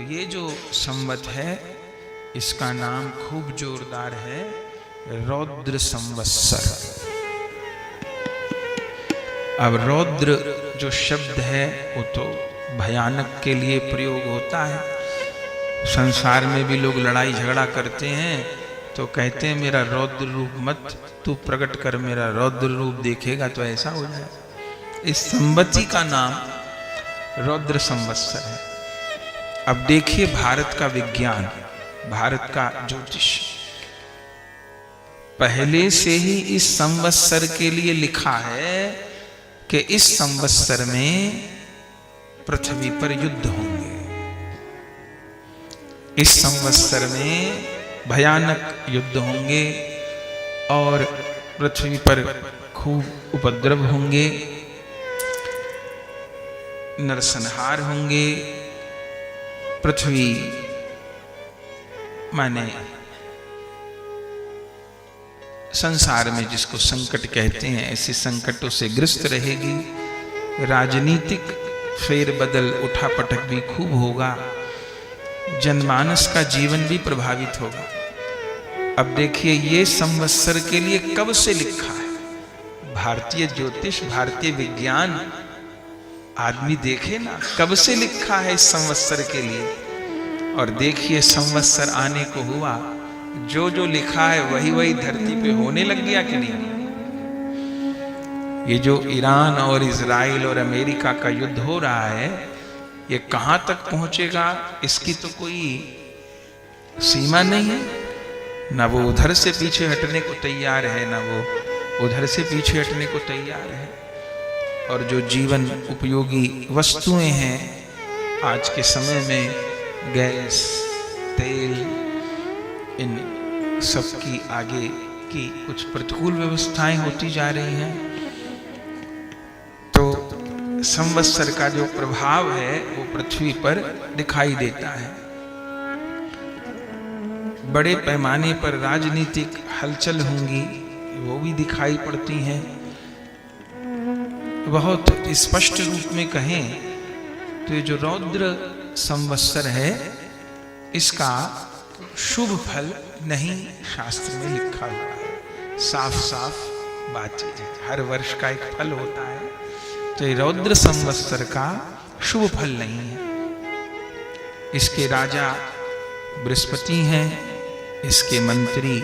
ये जो संवत है इसका नाम खूब जोरदार है रौद्र संवत्सर। अब रौद्र जो शब्द है वो तो भयानक के लिए प्रयोग होता है। संसार में भी लोग लड़ाई झगड़ा करते हैं तो कहते हैं मेरा रौद्र रूप मत तू प्रकट कर, मेरा रौद्र रूप देखेगा तो ऐसा हो जाए। इस संवत्ति का नाम रौद्र संवत्सर है। अब देखिए भारत का विज्ञान, भारत का ज्योतिष पहले से ही इस संवत्सर के लिए लिखा है कि इस संवत्सर में पृथ्वी पर युद्ध होंगे, इस संवत्सर में भयानक युद्ध होंगे और पृथ्वी पर खूब उपद्रव होंगे, नरसंहार होंगे। पृथ्वी माने संसार में जिसको संकट कहते हैं ऐसे संकटों से ग्रस्त रहेगी। राजनीतिक फेरबदल उठापटक भी खूब होगा, जनमानस का जीवन भी प्रभावित होगा। अब देखिए ये संवत्सर के लिए कब से लिखा है भारतीय ज्योतिष, भारतीय विज्ञान। आदमी देखे ना कब से लिखा है इस संवत्सर के लिए। और देखिए संवत्सर आने को हुआ, जो जो लिखा है वही वही धरती पे होने लग गया कि नहीं। ये जो ईरान और इजराइल और अमेरिका का युद्ध हो रहा है ये कहां तक पहुंचेगा इसकी तो कोई सीमा नहीं है। ना वो उधर से पीछे हटने को तैयार है, ना वो उधर से पीछे हटने को तैयार है। और जो जीवन उपयोगी वस्तुएं हैं आज के समय में गैस, तेल, इन सब की आगे की कुछ प्रतिकूल व्यवस्थाएं होती जा रही हैं। तो संवत्सर का जो प्रभाव है वो पृथ्वी पर दिखाई देता है। बड़े पैमाने पर राजनीतिक हलचल होंगी, वो भी दिखाई पड़ती हैं। बहुत स्पष्ट रूप में कहें तो ये जो रौद्र संवत्सर है इसका शुभ फल नहीं शास्त्र में लिखा हुआ है। साफ साफ बात है, हर वर्ष का एक फल होता है, तो ये रौद्र संवत्सर का शुभ फल नहीं है। इसके राजा बृहस्पति हैं, इसके मंत्री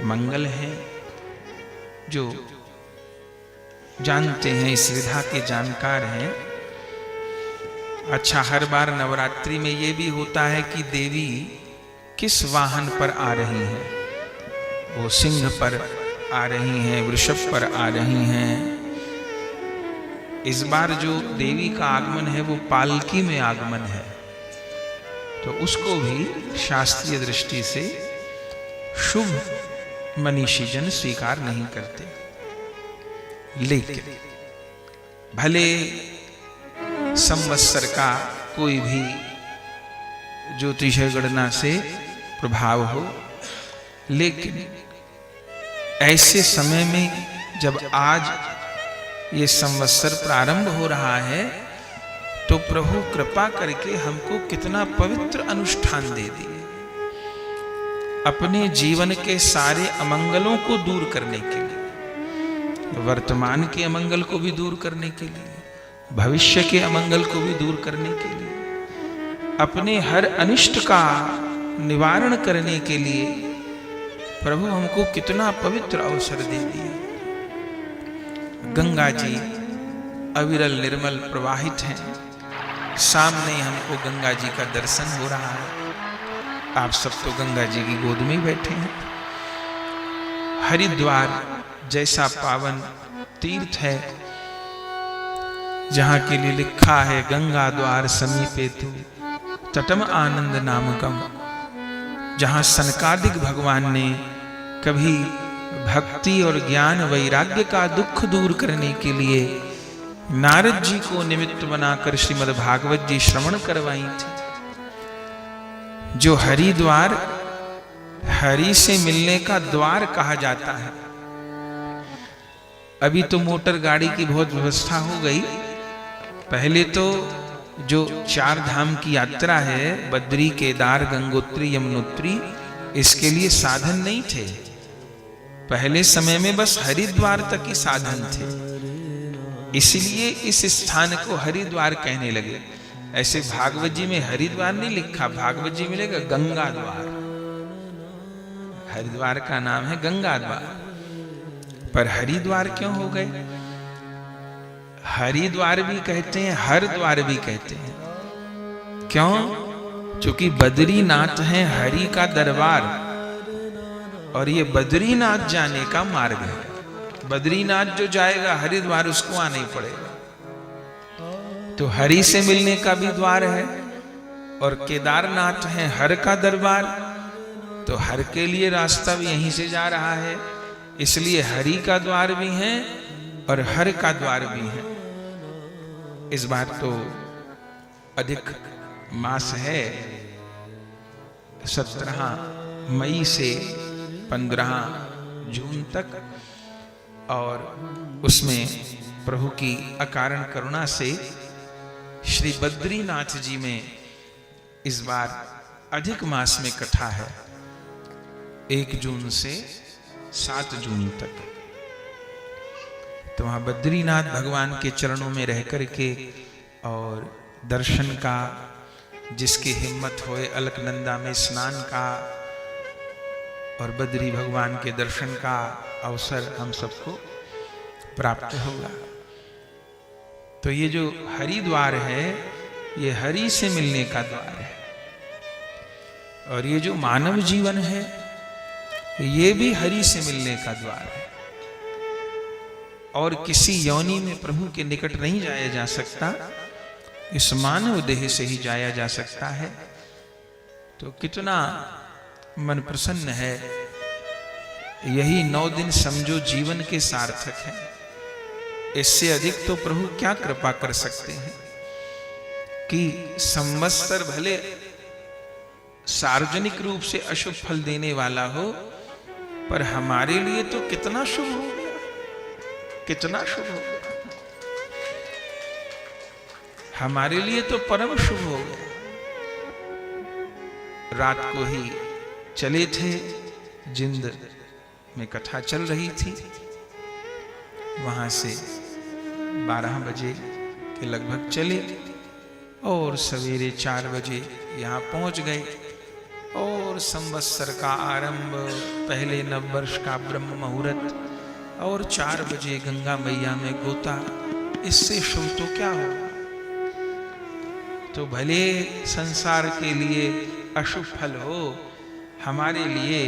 मंगल हैं। जो जानते हैं, इस विधा के जानकार हैं। अच्छा, हर बार नवरात्रि में ये भी होता है कि देवी किस वाहन पर आ रही हैं। वो सिंह पर आ रही हैं, वृषभ पर आ रही हैं। इस बार जो देवी का आगमन है वो पालकी में आगमन है, तो उसको भी शास्त्रीय दृष्टि से शुभ मनीषी जन स्वीकार नहीं करते। लेकिन भले संवत्सर का कोई भी ज्योतिष गणना से प्रभाव हो, लेकिन ऐसे समय में जब आज ये संवत्सर प्रारंभ हो रहा है तो प्रभु कृपा करके हमको कितना पवित्र अनुष्ठान दे दिए, अपने जीवन के सारे अमंगलों को दूर करने के लिए, वर्तमान के अमंगल को भी दूर करने के लिए, भविष्य के अमंगल को भी दूर करने के लिए, अपने हर अनिष्ट का निवारण करने के लिए प्रभु हमको कितना पवित्र अवसर दे दिया। गंगा जी अविरल निर्मल प्रवाहित हैं, सामने हमको गंगा जी का दर्शन हो रहा है। आप सब तो गंगा जी की गोद में ही बैठे हैं। हरिद्वार जैसा पावन तीर्थ है जहां के लिए लिखा है गंगा द्वार समीपे तु तटम आनंद नामकम, जहां सनकादिक भगवान ने कभी भक्ति और ज्ञान वैराग्य का दुख दूर करने के लिए नारद जी को निमित्त बनाकर श्रीमद् भागवत जी श्रवण करवाई थी। जो हरिद्वार हरि से मिलने का द्वार कहा जाता है। अभी तो मोटर गाड़ी की बहुत व्यवस्था हो गई, पहले तो जो 4 धाम की यात्रा है, बद्री, केदार, गंगोत्री, यमुनोत्री, इसके लिए साधन नहीं थे। पहले समय में बस हरिद्वार तक ही साधन थे, इसलिए इस स्थान को हरिद्वार कहने लगे। ऐसे भागवत जी में हरिद्वार नहीं लिखा, भागवत जी मिलेगा गंगा द्वार। हरिद्वार का नाम है गंगा द्वार, पर हरिद्वार क्यों हो गए? हरिद्वार भी कहते हैं, हरद्वार भी कहते हैं। क्यों? क्योंकि बद्रीनाथ है हरि का दरबार, और ये बद्रीनाथ जाने का मार्ग है। बद्रीनाथ जो जाएगा हरिद्वार, उसको आना ही पड़ेगा। तो हरि से मिलने का भी द्वार है, और केदारनाथ है हर का दरबार, तो हर के लिए रास्ता भी यहीं से जा रहा है। इसलिए हरि का द्वार भी है और हर का द्वार भी है। इस बार तो अधिक मास है, 17 मई से 15 जून तक, और उसमें प्रभु की अकारण करुणा से श्री बद्रीनाथ जी में इस बार अधिक मास में कथा है, 1 जून से 7 जून तक। तो वहां बद्रीनाथ भगवान के चरणों में रह करके और दर्शन का, जिसकी हिम्मत होए अलकनंदा में स्नान का और बद्री भगवान के दर्शन का अवसर हम सबको प्राप्त होगा। तो ये जो हरिद्वार है, ये हरि से मिलने का द्वार है, और ये जो मानव जीवन है, ये भी हरि से मिलने का द्वार है। और किसी योनि में प्रभु के निकट नहीं जाया जा सकता, इस मानव देह से ही जाया जा सकता है। तो कितना मन प्रसन्न है। यही 9 दिन समझो जीवन के सार्थक है। इससे अधिक तो प्रभु क्या कृपा कर सकते हैं कि संवत्सर भले सार्वजनिक रूप से अशुभ फल देने वाला हो, पर हमारे लिए तो कितना शुभ हो गया, कितना शुभ हो गया। हमारे लिए तो परम शुभ हो गया। रात को ही चले थे, जिंद में कथा चल रही थी, वहां से 12 बजे के लगभग चले और सवेरे 4 बजे यहाँ पहुंच गए। और संवत्सर का आरंभ, पहले नववर्ष का ब्रह्म मुहूर्त, और 4 बजे गंगा मैया में गोता, इससे शुभ तो क्या होगा। तो भले संसार के लिए अशुभ फल हो, हमारे लिए,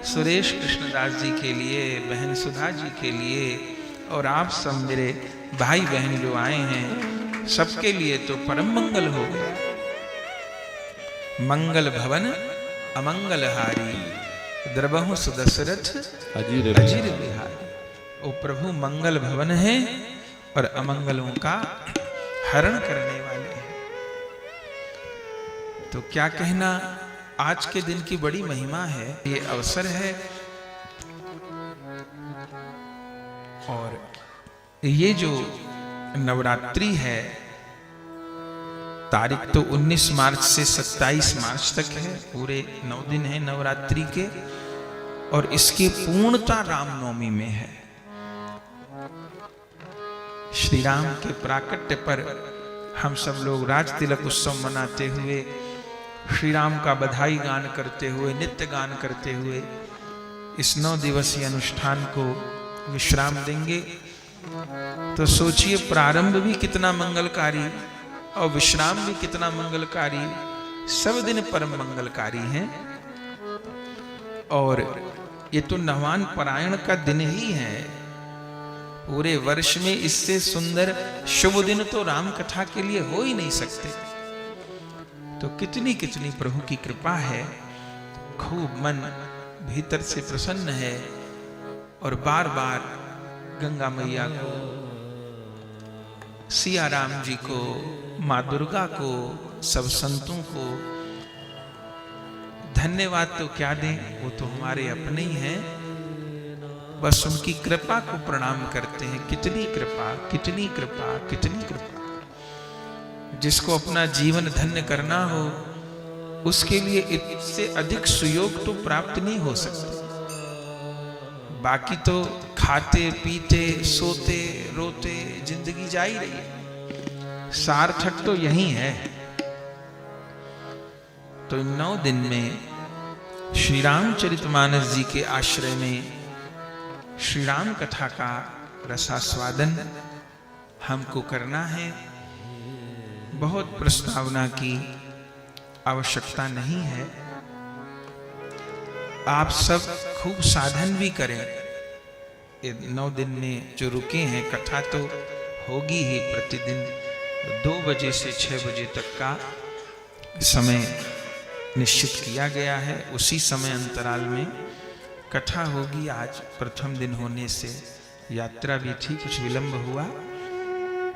सुरेश कृष्णदास जी के लिए, बहन सुधा जी के लिए, और आप सब मेरे भाई बहन जो आए हैं, सबके लिए तो परम मंगल हो गया। मंगल भवन अमंगल हारी, द्रबहु सुदशरथ अजीर बिहारी। ओ प्रभु मंगल भवन है और अमंगलों का हरण करने वाले हैं। तो क्या कहना, आज के दिन की बड़ी महिमा है, ये अवसर है। और ये जो नवरात्रि है, तारीख तो 19 मार्च से 27 मार्च तक है, पूरे 9 दिन है नवरात्रि के, और इसकी पूर्णता रामनवमी में है। श्री राम के प्राकट्य पर हम सब लोग राज तिलक उत्सव मनाते हुए, श्री राम का बधाई गान करते हुए, नित्य गान करते हुए इस 9 दिवसीय अनुष्ठान को विश्राम देंगे। तो सोचिए, प्रारंभ भी कितना मंगलकारी और विश्राम भी कितना मंगलकारी। सब दिन परम मंगलकारी हैं। और ये तो नवान परायण का दिन ही है। पूरे वर्ष में इससे सुंदर शुभ दिन तो राम कथा के लिए हो ही नहीं सकते। तो कितनी कितनी प्रभु की कृपा है। खूब मन भीतर से प्रसन्न है, और बार बार गंगा मैया को, सिया राम जी को, माँ दुर्गा को, सब संतों को धन्यवाद तो क्या दें, वो तो हमारे अपने ही हैं। बस उनकी कृपा को प्रणाम करते हैं। कितनी कृपा, कितनी कृपा, कितनी कृपा। जिसको अपना जीवन धन्य करना हो, उसके लिए इससे अधिक सुयोग तो प्राप्त नहीं हो सकते। बाकी तो खाते पीते सोते रोते जिंदगी जा ही रही है, सार्थक तो यही है। तो इन 9 दिन में श्री रामचरितमानस जी के आश्रय में श्री राम कथा का रसास्वादन हमको करना है। बहुत प्रस्तावना की आवश्यकता नहीं है। आप सब खूब साधन भी करें। 9 दिन में जो रुके हैं, कथा तो होगी ही। प्रतिदिन 2 बजे से 6 बजे तक का समय निश्चित किया गया है। उसी समय अंतराल में कथा होगी। आज प्रथम दिन होने से यात्रा भी थी, कुछ विलंब हुआ,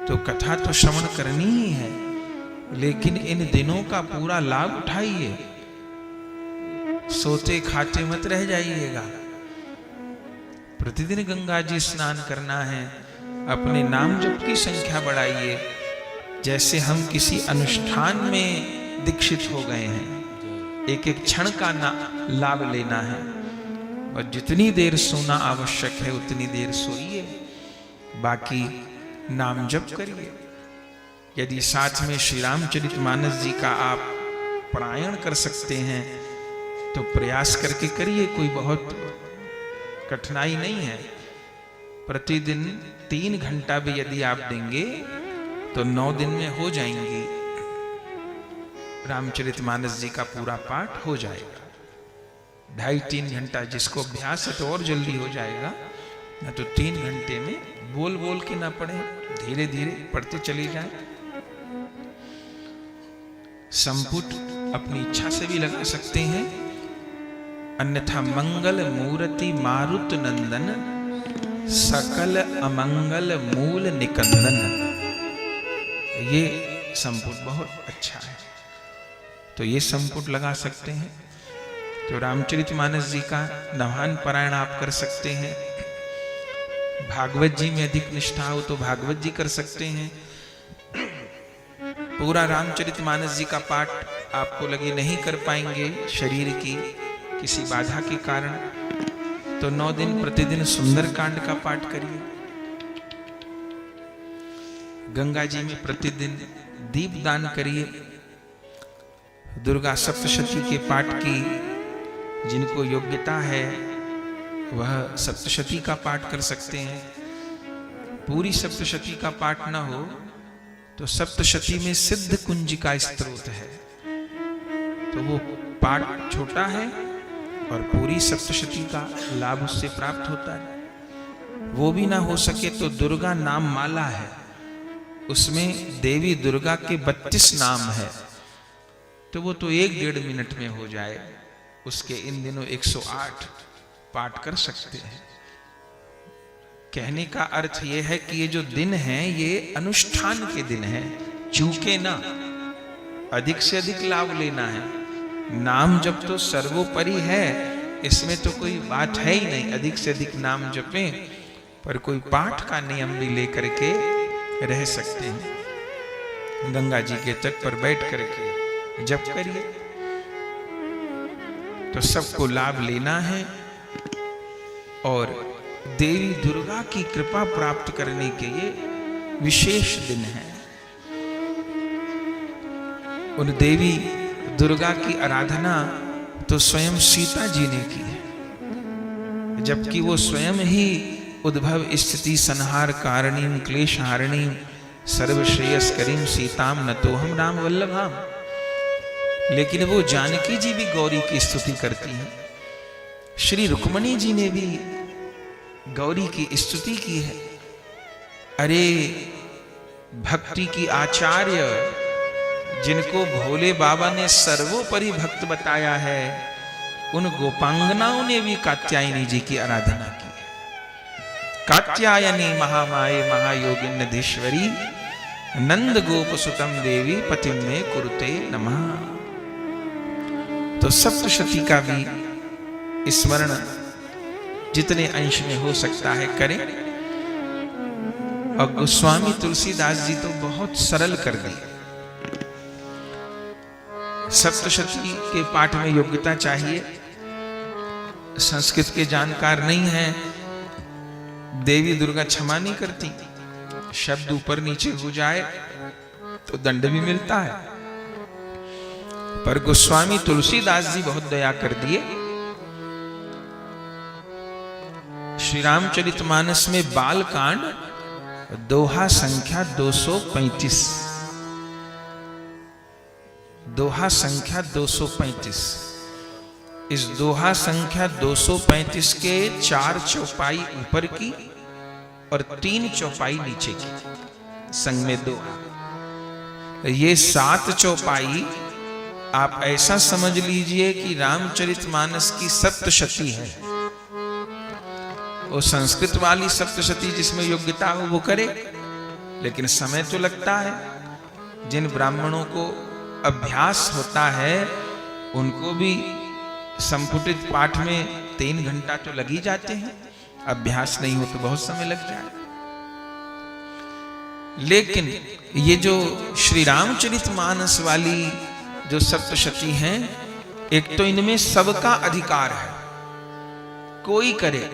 तो कथा तो श्रवण करनी ही है। लेकिन इन दिनों का पूरा लाभ उठाइए, सोते खाते मत रह जाइएगा। प्रतिदिन गंगा जी स्नान करना है, अपने नाम जप की संख्या बढ़ाइए। जैसे हम किसी अनुष्ठान में दीक्षित हो गए हैं, एक एक क्षण का लाभ लेना है। और जितनी देर सोना आवश्यक है उतनी देर सोइए, बाकी नाम जप करिए। यदि साथ में श्री रामचरितमानस जी का आप पारायण कर सकते हैं तो प्रयास करके करिए, कोई बहुत कठिनाई नहीं है। प्रतिदिन 3 घंटा भी यदि आप देंगे तो 9 दिन में हो जाएंगी। रामचरितमानस जी का पूरा पाठ हो जाएगा। 2.5-3 घंटा, जिसको अभ्यास है तो और जल्दी हो जाएगा, न तो 3 घंटे में बोल बोल के ना पढ़े, धीरे धीरे पढ़ते चले जाएं। संपुट अपनी इच्छा से भी लगा सकते हैं, अन्यथा मंगल मूर्ति मारुत नंदन सकल अमंगल मूल निकंदन, ये संपुट बहुत अच्छा है। तो ये संपुट लगा सकते हैं। तो रामचरितमानस जी का नवान पारायण आप कर सकते हैं। भागवत जी में अधिक निष्ठा हो तो भागवत जी कर सकते हैं। पूरा रामचरितमानस जी का पाठ आपको लगे नहीं कर पाएंगे शरीर की किसी बाधा के कारण, तो 9 दिन प्रतिदिन सुंदरकांड का पाठ करिए। गंगा जी में प्रतिदिन दीप दान करिए। दुर्गा सप्तशती के पाठ की जिनको योग्यता है वह सप्तशती का पाठ कर सकते हैं। पूरी सप्तशती का पाठ ना हो तो सप्तशती में सिद्ध कुंज का स्तोत्र है, तो वो पाठ छोटा है और पूरी सप्तशती का लाभ उससे प्राप्त होता है। वो भी ना हो सके तो दुर्गा नाम माला है, उसमें देवी दुर्गा के 32 नाम है, तो वो तो 1-1.5 मिनट में हो जाए। उसके इन दिनों 108 पाठ कर सकते हैं। कहने का अर्थ ये है कि ये जो दिन हैं ये अनुष्ठान के दिन हैं, चूके ना, अधिक से अधिक लाभ लेना है। नाम जप तो सर्वोपरि है, इसमें तो कोई बात है ही नहीं। अधिक से अधिक नाम जपें, पर कोई पाठ का नियम भी लेकर के रह सकते हैं। गंगा जी के तट पर बैठ करके जप करिए, तो सबको लाभ लेना है। और देवी दुर्गा की कृपा प्राप्त करने के ये विशेष दिन है। उन देवी दुर्गा की आराधना तो स्वयं सीता जी ने की है, जबकि वो स्वयं ही उद्भव स्थिति संहार कारणीं क्लेशहारिणीं सर्वश्रेयस्करीं सीताम नतो हम राम वल्लभाम। लेकिन वो जानकी जी भी गौरी की स्तुति करती हैं। श्री रुक्मणी जी ने भी गौरी की स्तुति की है। अरे भक्ति की आचार्य, जिनको भोले बाबा ने सर्वोपरि भक्त बताया है, उन गोपांगनाओं ने भी कात्यायनी जी की आराधना की है। कात्यायनी महामाये महायोगिन्नधीश्वरी नंद गोप सुतम देवी पतिम में कुरुते नमः। तो सप्तशती का भी स्मरण जितने अंश में हो सकता है करें। और गोस्वामी तुलसीदास जी तो बहुत सरल कर दिए। सप्तशती के पाठ में योग्यता चाहिए, संस्कृत के जानकार नहीं है, देवी दुर्गा क्षमा नहीं करती, शब्द ऊपर नीचे हो जाए तो दंड भी मिलता है। पर गोस्वामी तुलसीदास जी बहुत दया कर दिए। श्री रामचरितमानस में बाल कांड दोहा संख्या 235, दोहा संख्या 235। इस दोहा संख्या 235 के 4 चौपाई ऊपर की और 3 चौपाई नीचे की, संग में दोहा। ये 7 चौपाई आप ऐसा समझ लीजिए कि रामचरितमानस की सप्तशती है। वो संस्कृत वाली सप्तशती जिसमें योग्यता हो वो करे, लेकिन समय तो लगता है। जिन ब्राह्मणों को अभ्यास होता है उनको भी संपुटित पाठ में 3 घंटा तो लग ही जाते हैं, अभ्यास नहीं हो तो बहुत समय लग जाए। लेकिन ये जो श्री रामचरितमानस वाली जो सप्तशती हैं, एक तो इनमें सबका अधिकार है, कोई करे,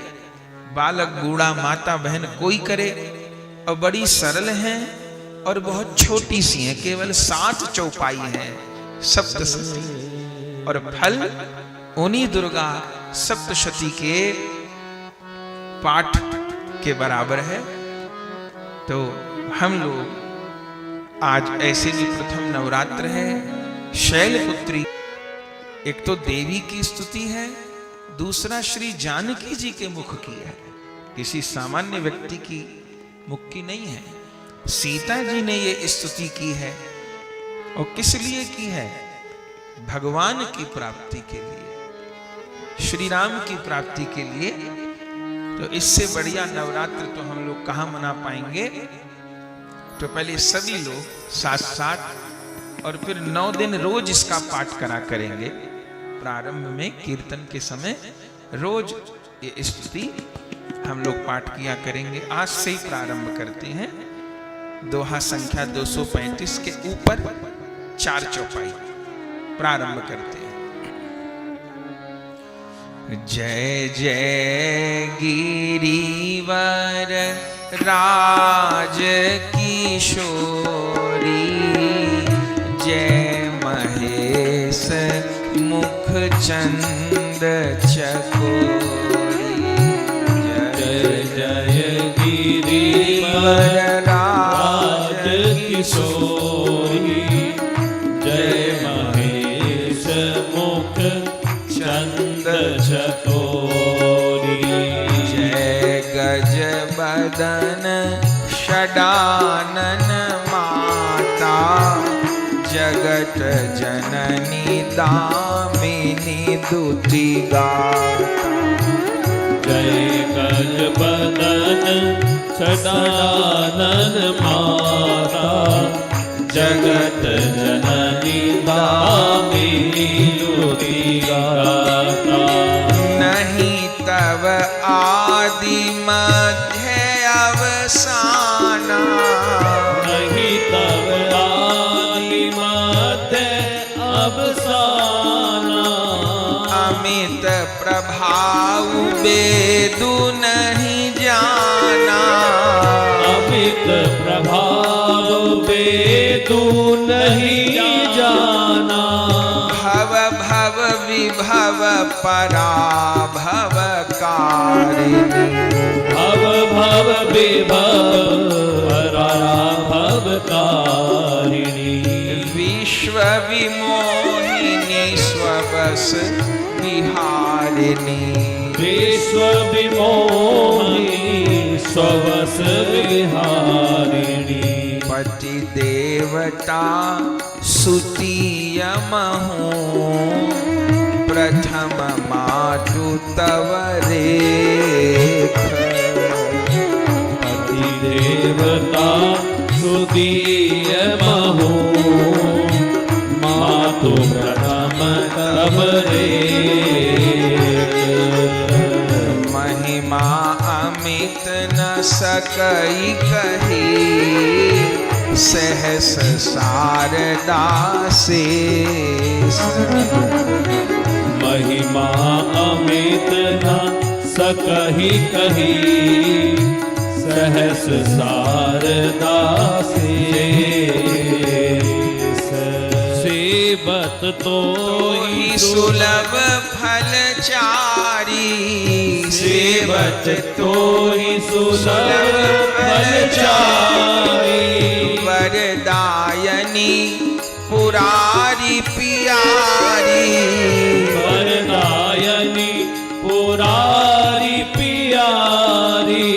बालक बूढ़ा माता बहन कोई करे, और बड़ी सरल हैं और बहुत छोटी सी हैं, केवल 7 चौपाई हैं सप्तशती, और फल उन्हीं दुर्गा सप्तशती के पाठ के बराबर है। तो हम लोग आज ऐसे भी प्रथम नवरात्र है, शैलपुत्री, एक तो देवी की स्तुति है, दूसरा श्री जानकी जी के मुख की है, किसी सामान्य व्यक्ति की मुख की नहीं है। सीता जी ने ये स्तुति की है, और किस लिए की है? भगवान की प्राप्ति के लिए, श्री राम की प्राप्ति के लिए। तो इससे बढ़िया नवरात्र तो हम लोग कहाँ मना पाएंगे। तो पहले सभी लोग साथ साथ और फिर 9 दिन रोज इसका पाठ करा करेंगे। प्रारंभ में कीर्तन के समय रोज ये स्तुति हम लोग पाठ किया करेंगे। आज से ही प्रारंभ करते हैं। दोहा संख्या 235 के ऊपर 4 चौपाई प्रारंभ करते हैं। जय जय गिरिवर राज किशोरी, जय महेश मुख चंद चकोरी, जय जय गिरिवर राज किशोरी, जय महेश मुख चंद चकोरी, जय गज बदन षडानन माता, जगत जननी दामिनी दुति गाता। जय गज बदन षडानन माता, जगत जननी दामिनी दुति गाता। नहीं तव आदि मध्य अवसाना, नहीं तव आदि मध्य अवसाना, अमित प्रभाव वेदु नहीं जाना, अमित प्रभाव वेदु नहीं जाना। भव भव विभव पराभव कारिणी, भव भव विभव पराभव कारिणी, विश्व विमोहिनी स्वबस विहारिणी, विश्व विमोहिनी स्ववस विहारिणी। पति देवता सुतियमहु, प्रथम मातु तव रेख, पति देवता सुदीयमहु, मातु प्रथम तव रेख। महिमा अमित न सकई कही, सहस शारदा शेष। महिमा अमित न सकहि कही, सहस शारदा शेष। सेवत तोहि सुलभ फलचारी, सेवत तोहि सुलभ फलचारी। वरदायनी पुरारी पियारी, वरदायनी पुरारी पियारी।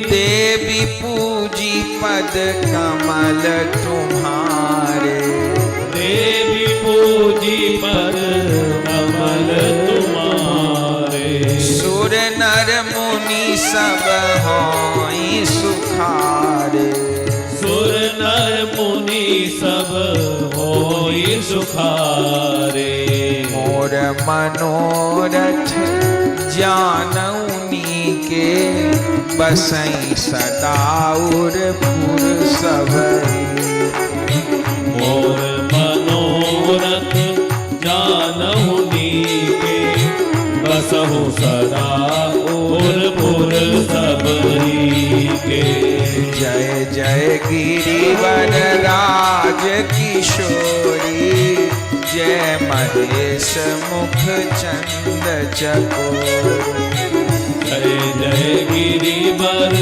देवी पूजी पद कमल तुम्हारे, देवी पूजी पद कमल तुम्हारे। सुर नर मुनि सब होई सुखारे, सुर नर मुनि सब होई सुखारे। मोर मनोरथ जानउनी के, बसई सदा उरपुर सबरी। मोर मनोरथ जानहु नीके, बसहु सदा उरपुर सबरी के। जय जय गिरिवर राज किशोरी, जय महेश मुख चंद चकोरी। जय जय गिरिवर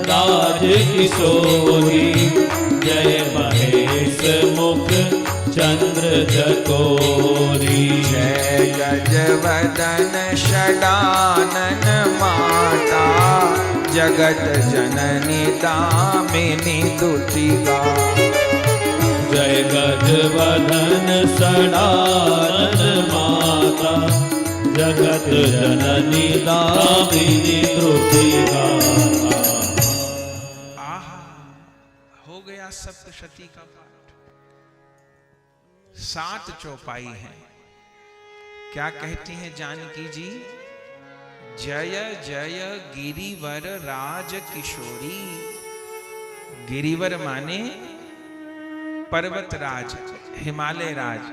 राज किशोरी, जय महेश मुख चंद्र चकोरी। जय गजवदन षडानन माता, जगत जननी दामिनी दुतिगा। जय गजवदन षडानन माता, जगत जननी दामिनी दुतिगा। आहा, हो गया सप्तशती का पाठ। 7 चौपाई है। क्या कहती हैं जानकी जी? जय जय गिरिवर राज किशोरी। गिरिवर माने पर्वत राज, हिमालय राज।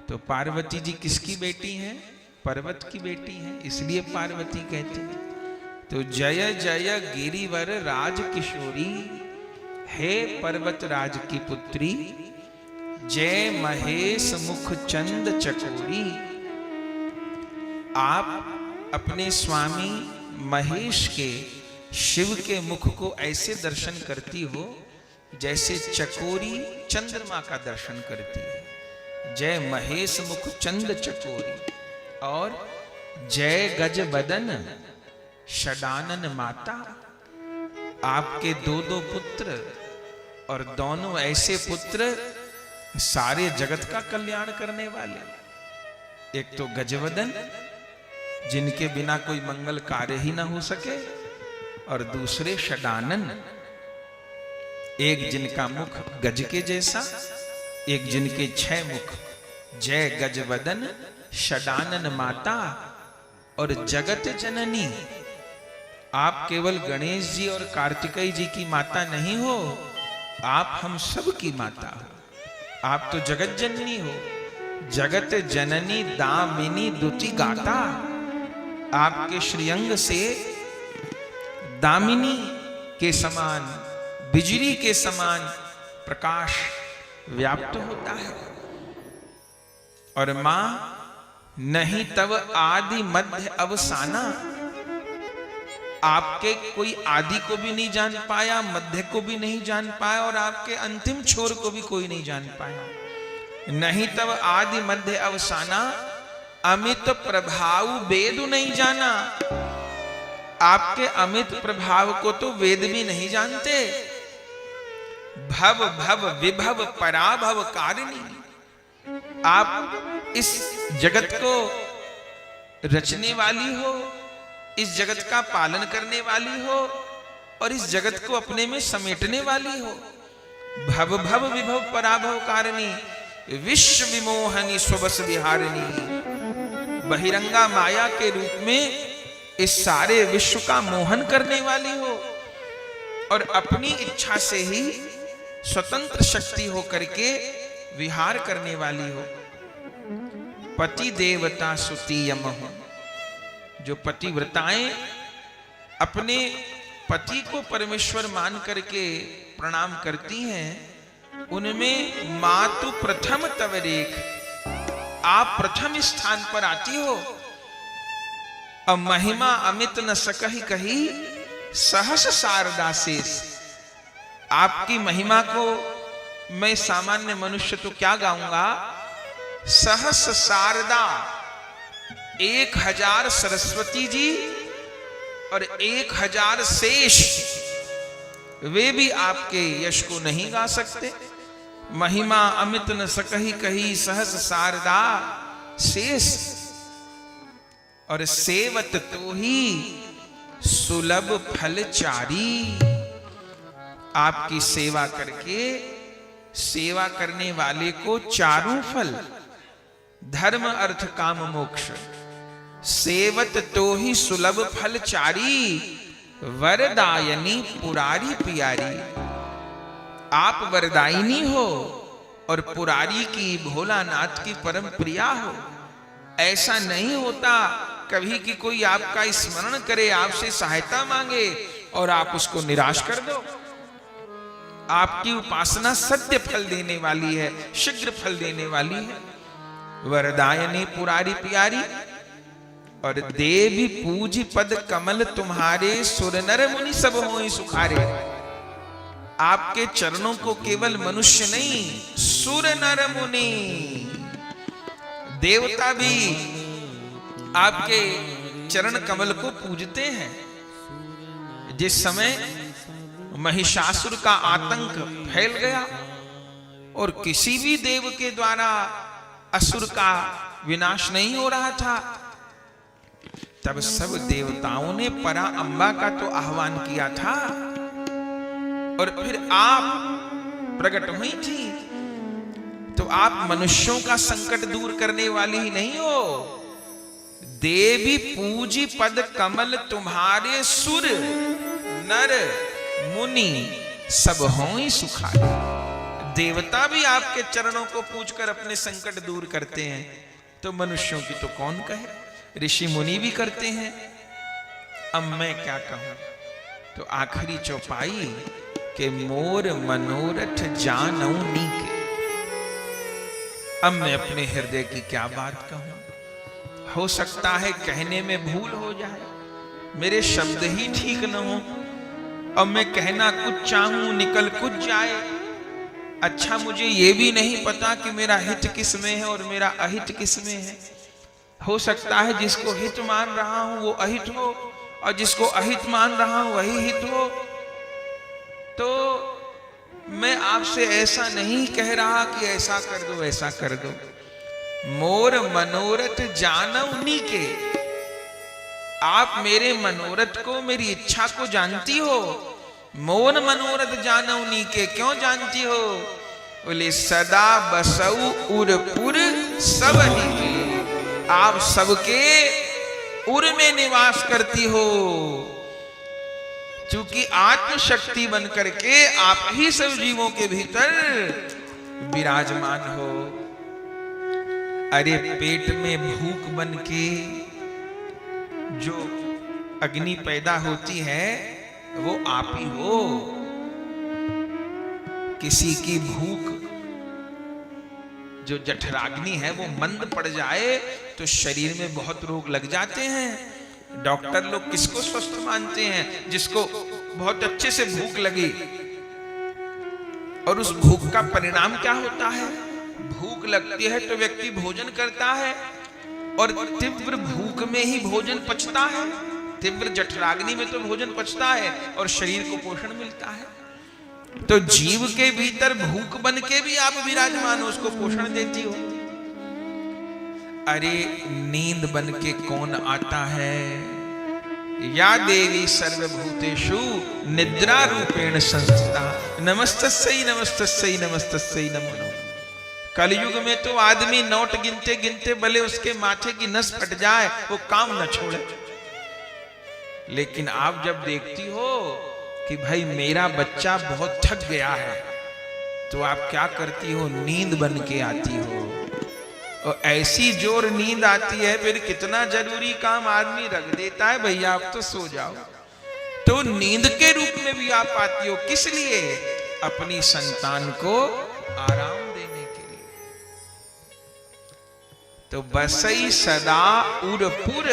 तो पार्वती जी किसकी बेटी हैं? पर्वत की बेटी हैं, इसलिए पार्वती कहते हैं। तो जय जय गिरिवर राज किशोरी, हे पर्वत राज की पुत्री। जय महेश मुख चंद चकोरी, आप अपने स्वामी महेश के, शिव के मुख को ऐसे दर्शन करती हो जैसे चकोरी चंद्रमा का दर्शन करती है। जय महेश मुख चंद चकोरी। और जय गज बदन षडानन माता, आपके 2 पुत्र, और दोनों ऐसे पुत्र सारे जगत का कल्याण करने वाले। एक तो गजवदन, जिनके बिना कोई मंगल कार्य ही ना हो सके, और दूसरे षडानन, एक जिनका मुख गज के जैसा, एक जिनके 6 मुख। जय गजवदन षडानन माता और जगत जननी। आप केवल गणेश जी और कार्तिकेय जी की माता नहीं हो, आप हम सब की माता हो। आप तो जगत जननी हो। जगत जननी दामिनी दुति गाता। आपके श्रीअंग से दामिनी के समान, बिजली के समान प्रकाश व्याप्त होता है। और मां नहीं तब आदि मध्य अवसाना, आपके कोई आदि को भी नहीं जान पाया, मध्य को भी नहीं जान पाया, और आपके अंतिम छोर को भी कोई नहीं जान पाया। नहीं तब आदि मध्य अवसाना, अमित प्रभाव वेद नहीं जाना। आपके अमित प्रभाव को तो वेद भी नहीं जानते। भव भव विभव पराभव कारिणी, आप इस जगत को रचने वाली हो, इस जगत का पालन करने वाली हो, और इस जगत को अपने में समेटने वाली हो। भव भव विभव पराभव कारिणी, विश्व विमोहनी स्वबस विहारिणी। बहिरंगा माया के रूप में इस सारे विश्व का मोहन करने वाली हो, और अपनी इच्छा से ही स्वतंत्र शक्ति हो करके विहार करने वाली हो। पति देवता सुतीयम हो, जो पतिव्रताएं अपने पति को परमेश्वर मान करके प्रणाम करती हैं, उनमें मातु प्रथम तव रेख, आप प्रथम स्थान पर आती हो। अब महिमा अमित न सकहि कही सहस शारदा शेष। आपकी महिमा को मैं सामान्य मनुष्य तो क्या गाऊंगा, सहस शारदा, 1000 सरस्वती जी और 1000 शेष, वे भी आपके यश को नहीं गा सकते। महिमा अमित न सकहि कही सहस शारदा शेष, और सेवत तो ही सुलभ फलचारी। आपकी सेवा करके सेवा करने वाले को चारों फल, धर्म अर्थ काम मोक्ष, सेवत तो ही सुलभ फलचारी, वरदायनी पुरारी प्यारी। आप वरदायिनी हो और पुरारी की, भोलानाथ की परम प्रिया हो। ऐसा नहीं होता कभी कि कोई आपका स्मरण करे, आपसे सहायता मांगे और आप उसको निराश कर दो। आपकी उपासना सत्य फल देने वाली है, शीघ्र फल देने वाली है। वरदायनी पुरारी प्यारी, और देवी पूजी पद कमल तुम्हारे, सुर नर मुनि सब होई सुखारे। आपके चरणों को केवल मनुष्य नहीं, सुर नर मुनि देवता भी आपके चरण कमल को पूजते हैं। जिस समय महिषासुर का आतंक फैल गया और किसी भी देव के द्वारा असुर का विनाश नहीं हो रहा था, तब सब देवताओं ने परा अंबा का तो आह्वान किया था, और फिर आप प्रकट हुई थी। तो आप मनुष्यों का संकट दूर करने वाली ही नहीं हो। देवी पूजी पद कमल तुम्हारे, सुर नर मुनि सब होई सुखारे। देवता भी आपके चरणों को पूजकर अपने संकट दूर करते हैं, तो मनुष्यों की तो कौन कहे। ऋषि मुनि भी करते हैं। अब मैं क्या कहूं, तो आखिरी चौपाई के मोर मनोरथ जानऊ नीके। अब मैं अपने हृदय की क्या बात कहूं। हो सकता है कहने में भूल हो जाए, मेरे शब्द ही ठीक न हो, अब मैं कहना कुछ चाहूं निकल कुछ जाए। अच्छा, मुझे ये भी नहीं पता कि मेरा हित किस में है और मेरा अहित किस में है। हो सकता है जिसको हित मान रहा हूं वो अहित हो, और जिसको अहित मान रहा हूं वही हित हो। तो मैं आपसे ऐसा नहीं कह रहा कि ऐसा कर दो ऐसा कर दो। मोर मनोरथ जानऊ नीके। आप मेरे मनोरथ को, मेरी इच्छा को जानती हो। मोर मनोरथ जानऊ नीके, क्यों जानती हो? बोले सदा बसऊ उरपुर सब ही। आप सबके उर में निवास करती हो, चूंकि आत्मशक्ति बन करके आप ही सब जीवों के भीतर विराजमान हो। अरे पेट में भूख बन के जो अग्नि पैदा होती है वो आप ही हो। किसी की भूख जो जठराग्नि है वो मंद पड़ जाए तो शरीर में बहुत रोग लग जाते हैं। डॉक्टर लोग किसको स्वस्थ मानते हैं? जिसको बहुत अच्छे से भूख लगी। और उस भूख का परिणाम क्या होता है? भूख लगती है तो व्यक्ति भोजन करता है, और तीव्र भूख में ही भोजन पचता है। तीव्र जठराग्नि में तो भोजन पचता है और शरीर को पोषण मिलता है। तो जीव के भीतर भूख बन के भी आप विराजमान हो, उसको पोषण देती हो। अरे नींद बन के कौन आता है? या देवी सर्वभूतेषु निद्रा रूपेण संस्थिता नमस्तस्यै नमस्तस्यै नमस्तस्यै नमो नमः। कलयुग में तो आदमी नोट गिनते गिनते भले उसके माथे की नस फट जाए वो काम न छोड़े। लेकिन आप जब देखती हो कि भाई मेरा बच्चा बहुत थक गया है, तो आप क्या करती हो, नींद बन के आती हो। और ऐसी जोर नींद आती है, फिर कितना जरूरी काम आदमी रख देता है, भैया आप तो सो जाओ। तो नींद के रूप में भी आप आती हो, किस लिए? अपनी संतान को आराम देने के लिए। तो बसई सदा उरपुर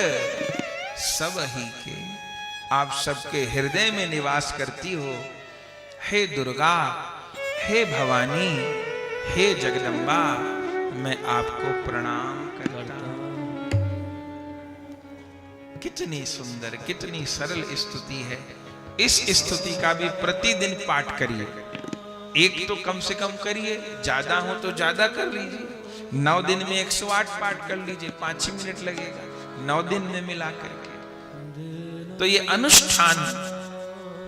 सब ही के, आप सबके हृदय में निवास करती हो। हे दुर्गा, हे भवानी, हे जगदम्बा, मैं आपको प्रणाम करता हूं। कितनी सुंदर, कितनी सरल स्तुति है। इस स्तुति का भी प्रतिदिन पाठ करिए। एक तो कम से कम करिए, ज्यादा हो तो ज्यादा कर लीजिए। 9 दिन में 108 पाठ कर लीजिए, 5 ही मिनट लगेगा 9 दिन में मिला करके। तो ये अनुष्ठान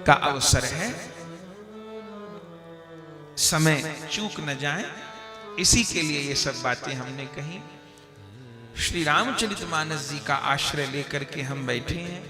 का अवसर है, समय चूक न जाए, इसी के लिए ये सब बातें हमने कही। श्री रामचरितमानस जी का आश्रय लेकर के हम बैठे हैं।